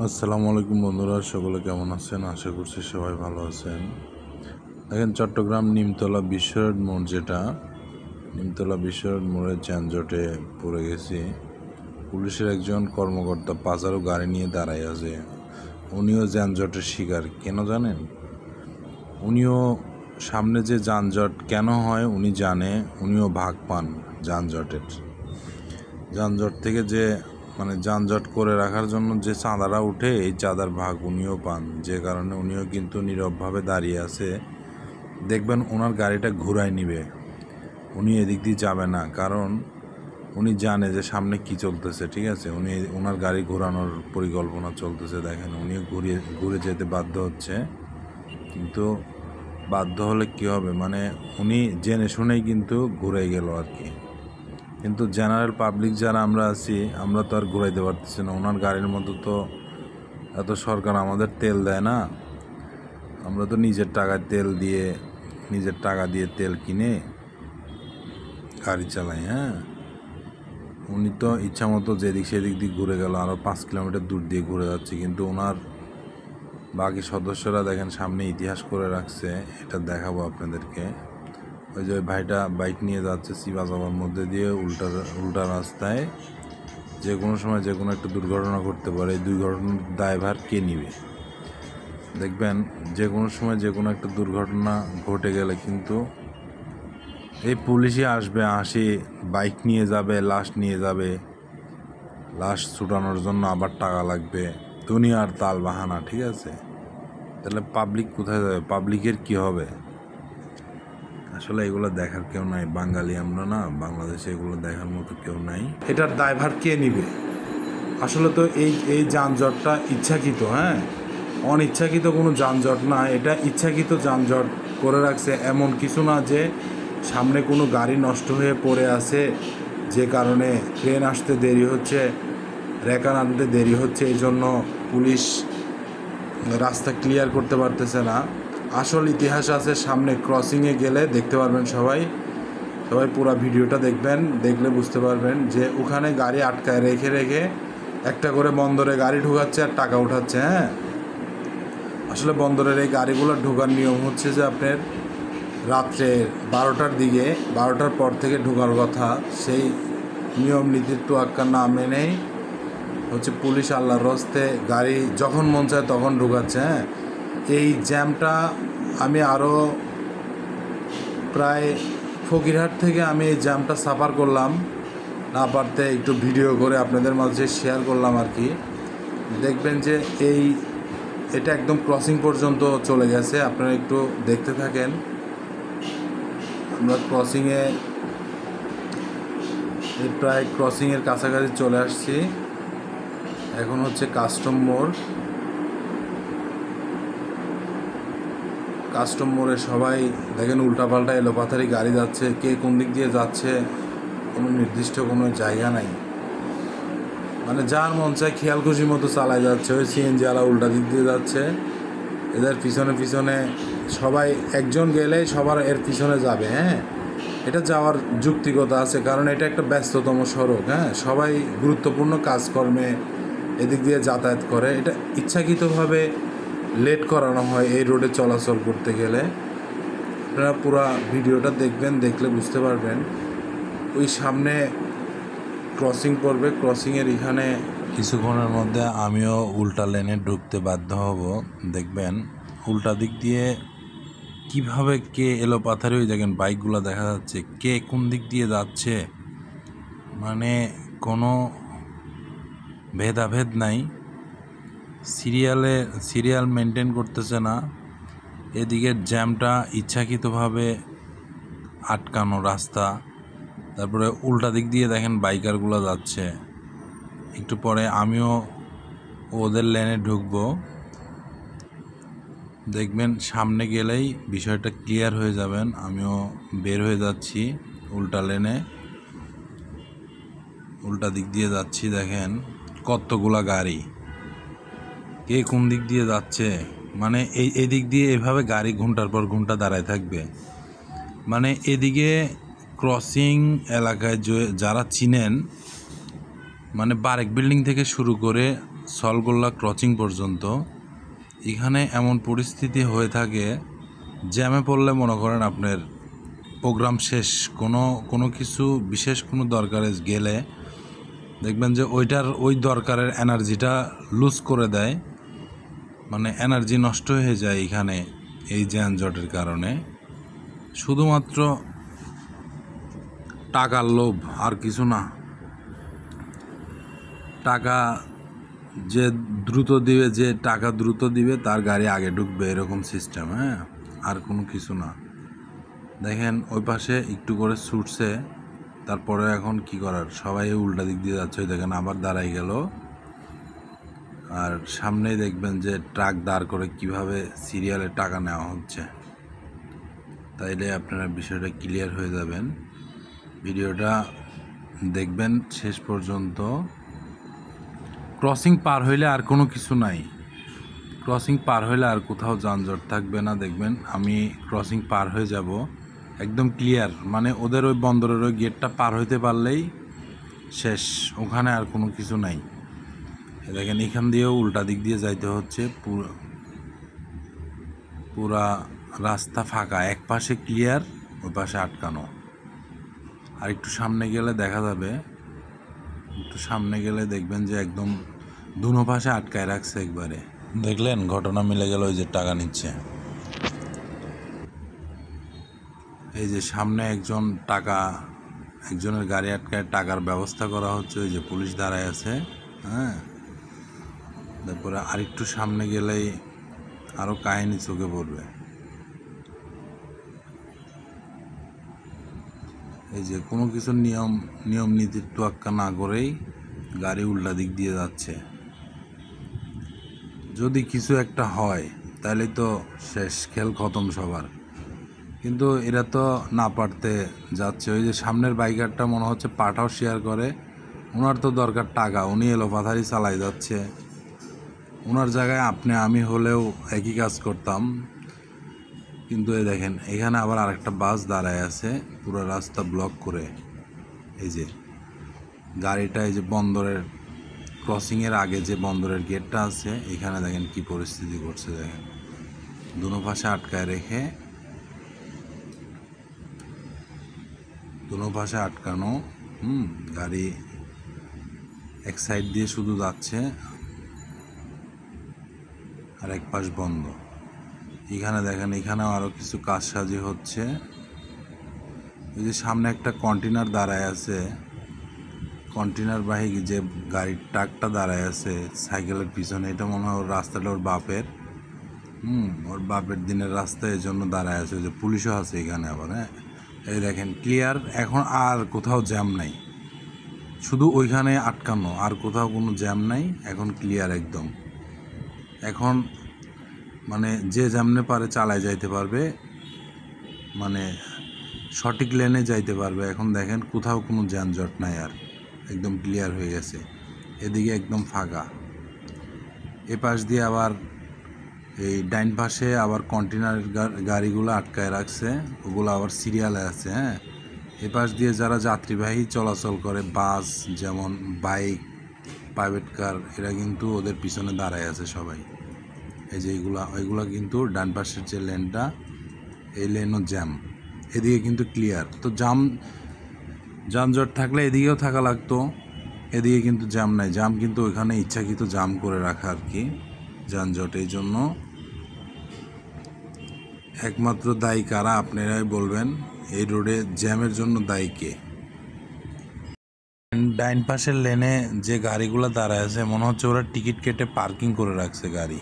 আসসালামু আলাইকুম বন্ধুরা, সকলে কেমন আছেন? আশা করছি সবাই ভালো আছেন। দেখেন, চট্টগ্রাম নিমতলা বিশ্বরোড মোড়, যেটা নিমতলা বিশ্বরোড মোড়ের যানজটে পড়ে গেছি। পুলিশের একজন কর্মকর্তা পাজারো গাড়ি নিয়ে দাঁড়ায় আছে। উনিও যানজটের শিকার। কেন জানেন? উনিও সামনে যে যানজট কেন হয় উনি জানে, উনিও ভাগ পান যানজটের। যানজট থেকে যে যানজট করে রাখার জন্য যে চাঁদারা উঠে, এই চাঁদার ভাগ উনিও পান, যে কারণে উনিও কিন্তু নীরবভাবে দাঁড়িয়ে আছে। দেখবেন ওনার গাড়িটা ঘুরায় নিবে, উনি এদিক দিয়ে যাবে না, কারণ উনি জানে যে সামনে কি চলতেছে। ঠিক আছে, উনি ওনার গাড়ি ঘোরানোর পরিকল্পনা চলতেছে। দেখেন, উনিও ঘুরে যেতে বাধ্য হচ্ছে, কিন্তু বাধ্য হলে কি হবে, উনি জেনে শুনেই কিন্তু ঘুরে গেল আর কি। কিন্তু জেনারেল পাবলিক যারা আমরা আছি, আমরা তো আর ঘুরাইতে পারতেছি না। ওনার গাড়ির মতো তো এত সরকার আমাদের তেল দেয় না। আমরা তো নিজের টাকা দিয়ে তেল কিনে গাড়ি চালাই। হ্যাঁ, উনি তো ইচ্ছা মতো যেদিক সেদিক দিয়ে ঘুরে গেল, আরও 5 কিলোমিটার দূর দিয়ে ঘুরে যাচ্ছে। কিন্তু ওনার বাকি সদস্যরা দেখেন সামনে ইতিহাস করে রাখছে। এটা দেখাবো আপনাদেরকে। ওই যে ভাইটা বাইক নিয়ে যাচ্ছে সিবাজাবার মধ্যে দিয়ে, উল্টা রাস্তায়। যে কোনো সময় যে কোনো একটা দুর্ঘটনা ঘটতে পারে। এই দুর্ঘটনার দায়ভার কে নিবে? দেখবেন, যে কোনো সময় যে কোনো একটা দুর্ঘটনা ঘটে গেলে কিন্তু এই পুলিশই আসি বাইক নিয়ে যাবে, লাশ নিয়ে যাবে। লাশ ছুটানোর জন্য আবার টাকা লাগবে, দুনিয়ার তাল বাহানা। ঠিক আছে, তাহলে পাবলিক কোথায় যাবে? পাবলিকের কি হবে? আসলে এগুলো দেখার কেউ নাই। বাঙালি আমরা না, বাংলাদেশে এগুলো দেখার মতো কেউ নাই। এটার দায়ভার কে নিবে? আসলে তো এই যানজটটা ইচ্ছাকৃত। হ্যাঁ, অনিচ্ছাকৃত কোনো যানজট না, এটা ইচ্ছাকৃত যানজট করে রাখছে। এমন কিছু না যে সামনে কোনো গাড়ি নষ্ট হয়ে পড়ে আছে, যে কারণে ট্রেন আসতে দেরি হচ্ছে, রেকার আনতে দেরি হচ্ছে, এই জন্য পুলিশ রাস্তা ক্লিয়ার করতে পারতেছে না। আসল ইতিহাস আছে সামনে। ক্রসিংয়ে গেলে দেখতে পারবেন সবাই পুরো ভিডিওটা দেখবেন, দেখলে বুঝতে পারবেন যে ওখানে গাড়ি আটকায় রেখে একটা করে বন্দরে গাড়ি ঢুকাচ্ছে আর টাকা উঠাচ্ছে। হ্যাঁ, আসলে বন্দরের এই গাড়িগুলো ঢোকার নিয়ম হচ্ছে যে আপনার রাত্রে 12টার দিকে, 12টার পর থেকে ঢোকার কথা। সেই নিয়ম নীতির তোয়াক্কা না মেনেই হচ্ছে পুলিশ আল্লাহর রস্তে গাড়ি যখন মন চায় তখন ঢুকাচ্ছে। হ্যাঁ, এই জ্যামটা আমি আরও প্রায় ফকিরহাট থেকে আমি এই জ্যামটা সাফার করলাম, না পারতে একটু ভিডিও করে আপনাদের মাঝে শেয়ার করলাম আর কি। দেখবেন যে এটা একদম ক্রসিং পর্যন্ত চলে গেছে। আপনারা একটু দেখতে থাকেন। আমরা প্রায় ক্রসিংয়ের কাছাকাছি চলে আসছি। এখন হচ্ছে কাস্টম মোড়ে সবাই দেখেন উল্টাপাল্টা এলোপাথারি গাড়ি যাচ্ছে। কে কোন দিক দিয়ে যাচ্ছে কোনো নির্দিষ্ট কোনো জায়গা নাই। যার মন চায় খেয়াল খুশি মতো চালায় যাচ্ছে। ওই সিএনজি আলা উল্টা দিক দিয়ে যাচ্ছে, এদের পিছনে সবাই, একজন গেলে সবার এর পিছনে যাবে। হ্যাঁ, এটা যাওয়ার যুক্তিকতা আছে, কারণ এটা একটা ব্যস্ততম সড়ক। হ্যাঁ, সবাই গুরুত্বপূর্ণ কাজকর্মে এদিক দিয়ে যাতায়াত করে। এটা ইচ্ছাকৃতভাবে লেট করানো হয় এই রোডে চলাচল করতে গেলে। আপনারা পুরো ভিডিওটা দেখবেন, দেখলে বুঝতে পারবেন। ওই সামনে ক্রসিং পড়বে, ক্রসিংয়ের এখানে কিছুক্ষণের মধ্যে আমিও উল্টা লেনে ঢুকতে বাধ্য হব। দেখবেন উল্টা দিক দিয়ে কিভাবে কে এলোপাথারি, ওই দেখেন বাইকগুলো দেখা যাচ্ছে, কে কোন দিক দিয়ে যাচ্ছে, কোনো ভেদাভেদ নাই। সিরিয়াল মেনটেন করতেছে না। এদিকের জ্যামটা ইচ্ছাকৃতভাবে আটকানো রাস্তা। তারপরে উল্টা দিক দিয়ে দেখেন বাইকারগুলো যাচ্ছে। একটু পরে আমিও ওদের লেনে ঢুকবো। দেখবেন সামনে গেলেই বিষয়টা ক্লিয়ার হয়ে যাবেন। আমিও বের হয়ে যাচ্ছি উল্টা লেনে, উল্টা দিক দিয়ে যাচ্ছি। দেখেন কতগুলা গাড়ি, কে কোন দিক দিয়ে যাচ্ছে। এই দিক দিয়ে এভাবে গাড়ি ঘন্টার পর ঘন্টা দাঁড়ায় থাকবে। এদিকে ক্রসিং এলাকায় যারা চিনেন, বারেক বিল্ডিং থেকে শুরু করে সলগোল্লা ক্রসিং পর্যন্ত এখানে এমন পরিস্থিতি হয়ে থাকে, জ্যামে পড়লে মনে করেন আপনার প্রোগ্রাম শেষ। কোনো কিছু বিশেষ কোনো দরকারে গেলে দেখবেন যে ওই দরকারের এনার্জিটা লুজ করে দেয়, মানে এনার্জি নষ্ট হয়ে যায় এখানে এই যানজটের কারণে। শুধুমাত্র টাকার লোভ, আর কিছু না। টাকা যে টাকা দ্রুত দিবে তার গাড়ি আগে ঢুকবে, এরকম সিস্টেম। হ্যাঁ, আর কোনো কিছু না। দেখেন ওই পাশে একটু করে ছুটছে, তারপরে এখন কি করার, সবাই উল্টা দিক দিয়ে যাচ্ছে। দেখেন আবার দাঁড়াই গেল। আর সামনেই দেখবেন যে ট্রাক দাঁড় করে কিভাবে সিরিয়ালে টাকা নেওয়া হচ্ছে। তাইলে আপনারা বিষয়টা ক্লিয়ার হয়ে যাবেন। ভিডিওটা দেখবেন শেষ পর্যন্ত। ক্রসিং পার হইলে আর কোনো কিছু নাই, ক্রসিং পার হইলে আর কোথাও যানজট থাকবে না। দেখবেন আমি ক্রসিং পার হয়ে যাব একদম ক্লিয়ার, মানে ওদের ওই বন্দরের ওই গেটটা পার হইতে পারলেই শেষ, ওখানে আর কোনো কিছু নাই। দেখেন এখান দিয়েও উল্টা দিক দিয়ে যাইতে হচ্ছে, পুরা রাস্তা ফাঁকা, এক পাশে ক্লিয়ার, ওই পাশে আটকানো। আর একটু সামনে গেলে দেখা যাবে, একটু সামনে গেলে দেখবেন যে একদম দুনো পাশে আটকায় রাখছে একবারে। দেখলেন ঘটনা মিলে গেল, ওই যে টাকা নিচ্ছে। এই যে সামনে একজনের গাড়ি আটকায় টাকার ব্যবস্থা করা হচ্ছে, ওই যে পুলিশ দাঁড়ায় আছে। হ্যাঁ, তারপরে আরেকটু সামনে গেলেই আরও কাহিনী চোখে পড়বে। এই যে কোনো কিছুর নিয়ম নীতির তোয়াক্কা না করেই গাড়ি উল্টা দিক দিয়ে যাচ্ছে। যদি কিছু একটা হয় তাহলে তো শেষ, খেল খতম সবার। কিন্তু এরা তো না পারতে যাচ্ছে। ওই যে সামনের বাইকারটা মনে হচ্ছে পাটাও শেয়ার করে, ওনার তো দরকার টাকা, উনি এলোপাথারি চালাই যাচ্ছে। ওনার জায়গায় আমি হলেও একই কাজ করতাম। কিন্তু এই দেখেন এখানে আবার আরেকটা বাস দাঁড়ায় আছে পুরো রাস্তা ব্লক করে। এই যে গাড়িটা, এই যে বন্দরের ক্রসিংয়ের আগে যে বন্দরের গেটটা আছে, এখানে দেখেন কি পরিস্থিতি করছে। দেখেন দুনো পাশে আটকায় রেখে, দুনো পাশে আটকানো। গাড়ি এক সাইড দিয়ে শুধু যাচ্ছে আর এক পাশ বন্ধ। এখানে দেখেন এখানেও আরও কিছু কাজসাজি হচ্ছে। এই যে সামনে একটা কন্টেনার দাঁড়ায় আছে, কন্টেনার বাহী যে গাড়ির ট্রাকটা দাঁড়ায় আছে সাইকেলের পিছনে, এটা মনে হয় ওর রাস্তাটা ওর বাপের। ওর বাপের দিনের রাস্তা, এই জন্য দাঁড়ায় আছে। ওই যে পুলিশও আছে এখানে আবার। হ্যাঁ, এই দেখেন ক্লিয়ার, এখন আর কোথাও জ্যাম নাই, শুধু ওইখানে আটকানো, আর কোথাও কোনো জ্যাম নাই। এখন ক্লিয়ার একদম। এখন মানে যে যেমনে পারে চালায় যাইতে পারবে, মানে সঠিক লেনে যাইতে পারবে। এখন দেখেন কোথাও কোনো যানজট নাই, আর একদম ক্লিয়ার হয়ে গেছে। এদিকে একদম ফাঁকা। এ পাশ দিয়ে আবার এই ডাইন পাশে আবার কন্টেনারের গাড়িগুলো আটকায় রাখছে, ওগুলো আবার সিরিয়ালে আছে। হ্যাঁ, এ পাশ দিয়ে যারা যাত্রীবাহী চলাচল করে, বাস যেমন, বাইক, প্রাইভেট কার, এরা কিন্তু ওদের পিছনে দাঁড়ায় আছে সবাই। এই যে ওইগুলা কিন্তু ডান পাশের যে লেনটা, এই লেনও জ্যাম, এদিকে কিন্তু ক্লিয়ার। তো যানজট থাকলে এদিকেও থাকা লাগতো, এদিকে কিন্তু জ্যাম নাই। জ্যাম কিন্তু ওইখানে ইচ্ছাকৃত জ্যাম করে রাখা আর কি, যানজট। এই জন্য একমাত্র দায়ী কারা আপনারাই বলবেন, এই রোডে জ্যামের জন্য দায়ী কে? ডাইন পাশের লেনে যে গাড়িগুলো দাঁড়ায় আছে, মনে হচ্ছে ওরা টিকিট কেটে পার্কিং করে রাখছে গাড়ি।